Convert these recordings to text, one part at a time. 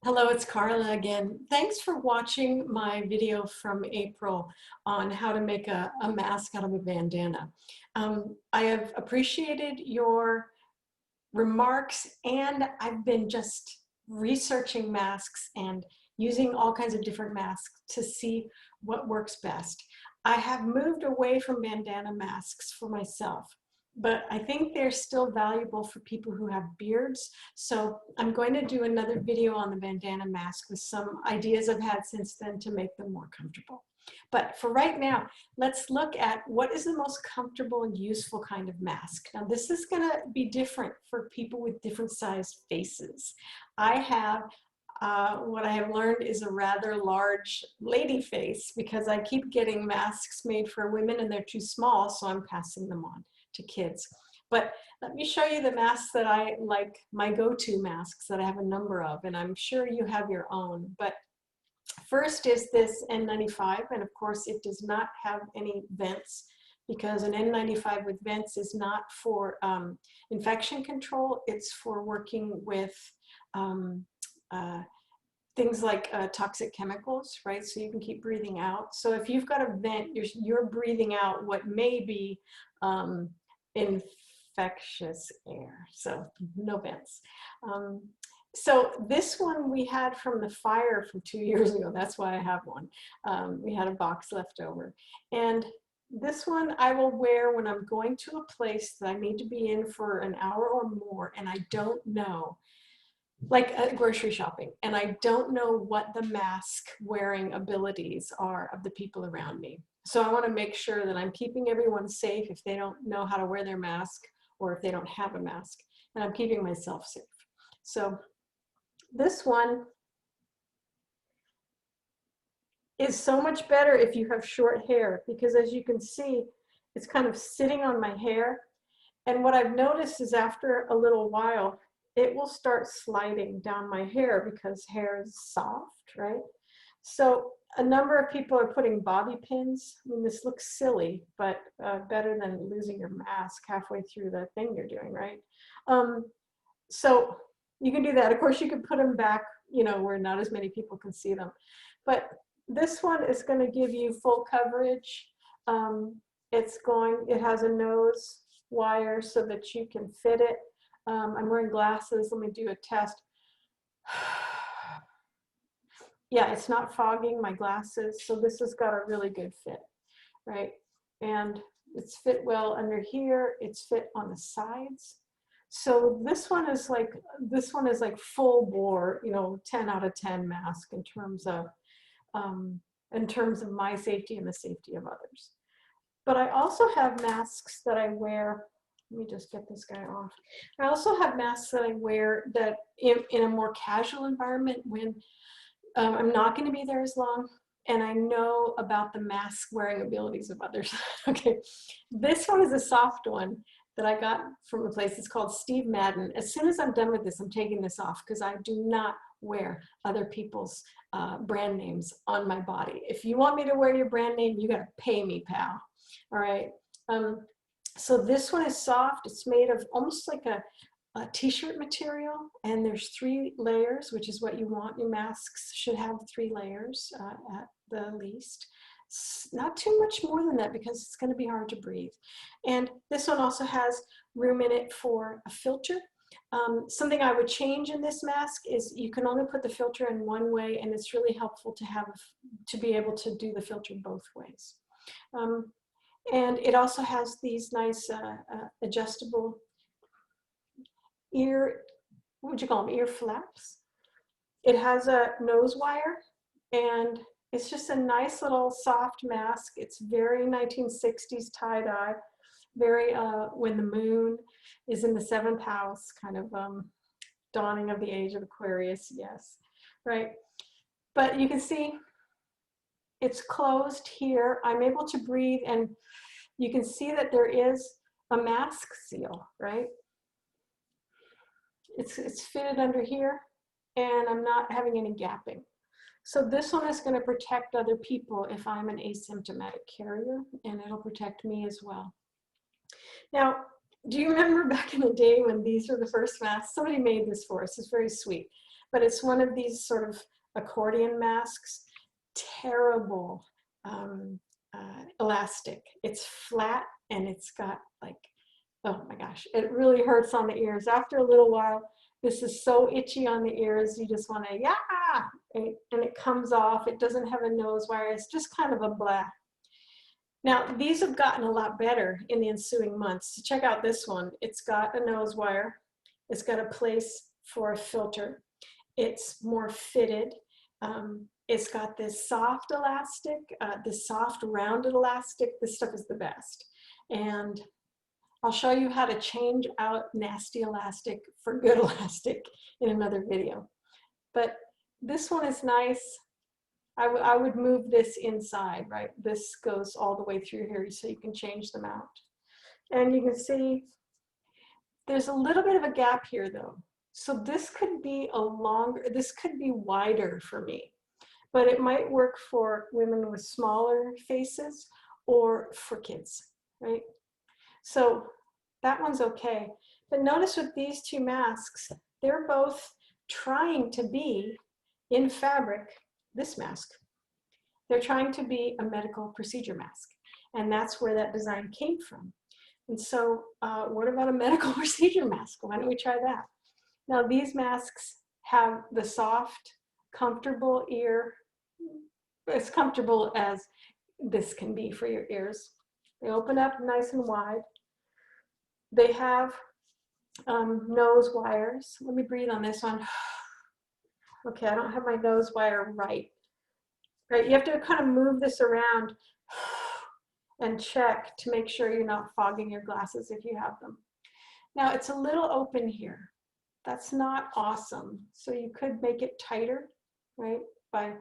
Hello, it's Carla again. Thanks for watching my video from April on how to make a mask out of a bandana. I have appreciated your remarks, and I've been just researching masks and using all kinds of different masks to see what works best. I have moved away from bandana masks for myself, but I think they're still valuable for people who have beards. So I'm going to do another video on the bandana mask with some ideas I've had since then to make them more comfortable. But for right now, let's look at what is the most comfortable and useful kind of mask. Now, this is going to be different for people with different sized faces. I have what I have learned is a rather large lady face because I keep getting masks made for women and they're too small, so I'm passing them on to kids. But let me show you the masks that I like, my go-to masks that I have a number of, and I'm sure you have your own. But first is this N95, and of course it does not have any vents because an N95 with vents is not for infection control, it's for working with things like toxic chemicals, right? So you can keep breathing out. So if you've got a vent, you're breathing out what may be infectious air, so no vents. So this one we had from the fire from 2 years ago. That's why I have one. We had a box left over. And this one I will wear when I'm going to a place that I need to be in for an hour or more, and I don't know, like grocery shopping, and I don't know what the mask wearing abilities are of the people around me. So I want to make sure that I'm keeping everyone safe if they don't know how to wear their mask or if they don't have a mask, and I'm keeping myself safe. So this one is so much better if you have short hair, because as you can see, it's kind of sitting on my hair. And what I've noticed is after a little while, it will start sliding down my hair because hair is soft, right? So a number of people are putting bobby pins. I mean, this looks silly, but better than losing your mask halfway through the thing you're doing, right? So you can do that. Of course, you can put them back, you know, where not as many people can see them. But this one is going to give you full coverage. It has a nose wire so that you can fit it. I'm wearing glasses. Let me do a test. Yeah, it's not fogging my glasses, so this has got a really good fit, right? And it's fit well under here. It's fit on the sides. So this one is like full bore, you know, 10 out of 10 mask in terms of my safety and the safety of others. But I also have masks that I wear. Let me just get this guy off. I also have masks that I wear that in a more casual environment when I'm not going to be there as long and I know about the mask wearing abilities of others. Okay, this one is a soft one that I got from a place. It's called Steve Madden. As soon as I'm done with this, I'm taking this off because I do not wear other people's brand names on my body. If you want me to wear your brand name, you got to pay me, pal. All right. So this one is soft. It's made of almost like a t-shirt material, and there's 3 layers, which is what you want. Your masks should have 3 layers at the least. Not too much more than that because it's going to be hard to breathe. And this one also has room in it for a filter. Something I would change in this mask is you can only put the filter in one way, and it's really helpful to be able to do the filter both ways. And it also has these nice adjustable ear, what would you call them, ear flaps. It has a nose wire, and it's just a nice little soft mask. It's very 1960s tie-dye, very when the moon is in the 7th house, kind of dawning of the age of Aquarius, yes, right? But you can see it's closed here. I'm able to breathe, and you can see that there is a mask seal, right? It's fitted under here, and I'm not having any gapping. So this one is going to protect other people if I'm an asymptomatic carrier, and it'll protect me as well. Now, do you remember back in the day when these were the first masks? Somebody made this for us. It's very sweet. but it's one of these sort of accordion masks. Terrible elastic. It's flat and it's got like, oh my gosh, it really hurts on the ears. After a little while, this is so itchy on the ears, you just want to, yeah, and it comes off. It doesn't have a nose wire. It's just kind of a blah. Now, these have gotten a lot better in the ensuing months. So check out this one. It's got a nose wire. It's got a place for a filter. It's more fitted. It's got this soft elastic, this soft rounded elastic. This stuff is the best. And I'll show you how to change out nasty elastic for good elastic in another video. But this one is nice. I would move this inside, right? This goes all the way through here so you can change them out. And you can see there's a little bit of a gap here though. So this could be this could be wider for me, but it might work for women with smaller faces or for kids, right? So that one's okay. But notice with these two masks, they're both trying to be in fabric, this mask. They're trying to be a medical procedure mask. And that's where that design came from. And so what about a medical procedure mask? Why don't we try that? Now these masks have the soft, comfortable ear, as comfortable as this can be for your ears. They open up nice and wide. They have nose wires. Let me breathe on this one. Okay, I don't have my nose wire right. Right, you have to kind of move this around and check to make sure you're not fogging your glasses if you have them. Now it's a little open here. That's not awesome. So you could make it tighter, right? By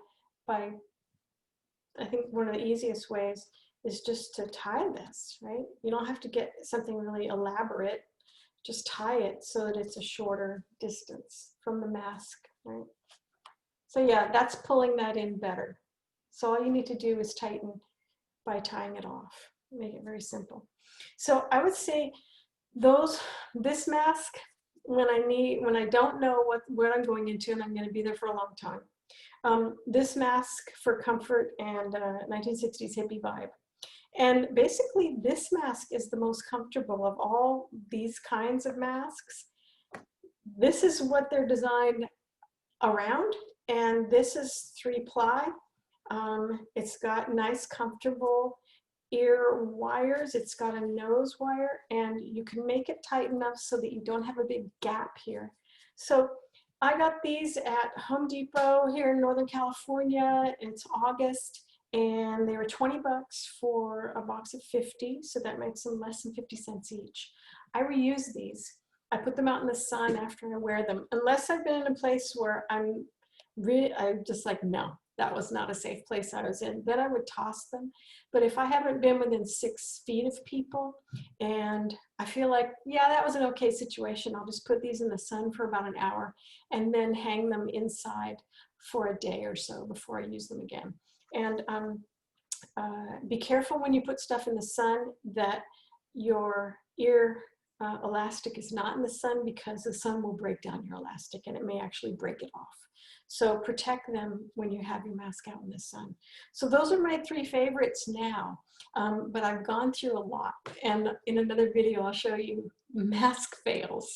I think one of the easiest ways is just to tie this, right? You don't have to get something really elaborate. Just tie it so that it's a shorter distance from the mask, right? So yeah, that's pulling that in better. So all you need to do is tighten by tying it off. Make it very simple. So I would say this mask, when I don't know what I'm going into and I'm going to be there for a long time. This mask for comfort and 1960s hippie vibe. And basically this mask is the most comfortable of all these kinds of masks. This is what they're designed around, and this is 3-ply. It's got nice comfortable ear wires. It's got a nose wire, and you can make it tight enough so that you don't have a big gap here. So I got these at Home Depot here in Northern California. It's August, and they were 20 bucks for a box of 50, so that makes them less than 50 cents each. I reuse these. I put them out in the sun after I wear them, unless I've been in a place where I'm just like, no, that was not a safe place I was in, then I would toss them. But if I haven't been within 6 feet of people and I feel like, yeah, that was an okay situation, I'll just put these in the sun for about an hour and then hang them inside for a day or so before I use them again. And be careful when you put stuff in the sun that your ear elastic is not in the sun, because the sun will break down your elastic and it may actually break it off. So protect them when you have your mask out in the sun. So those are my 3 favorites now, but I've gone through a lot, and in another video I'll show you mask fails.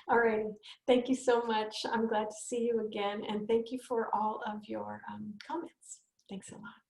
All right, thank you so much. I'm glad to see you again, and thank you for all of your comments. Thanks a lot.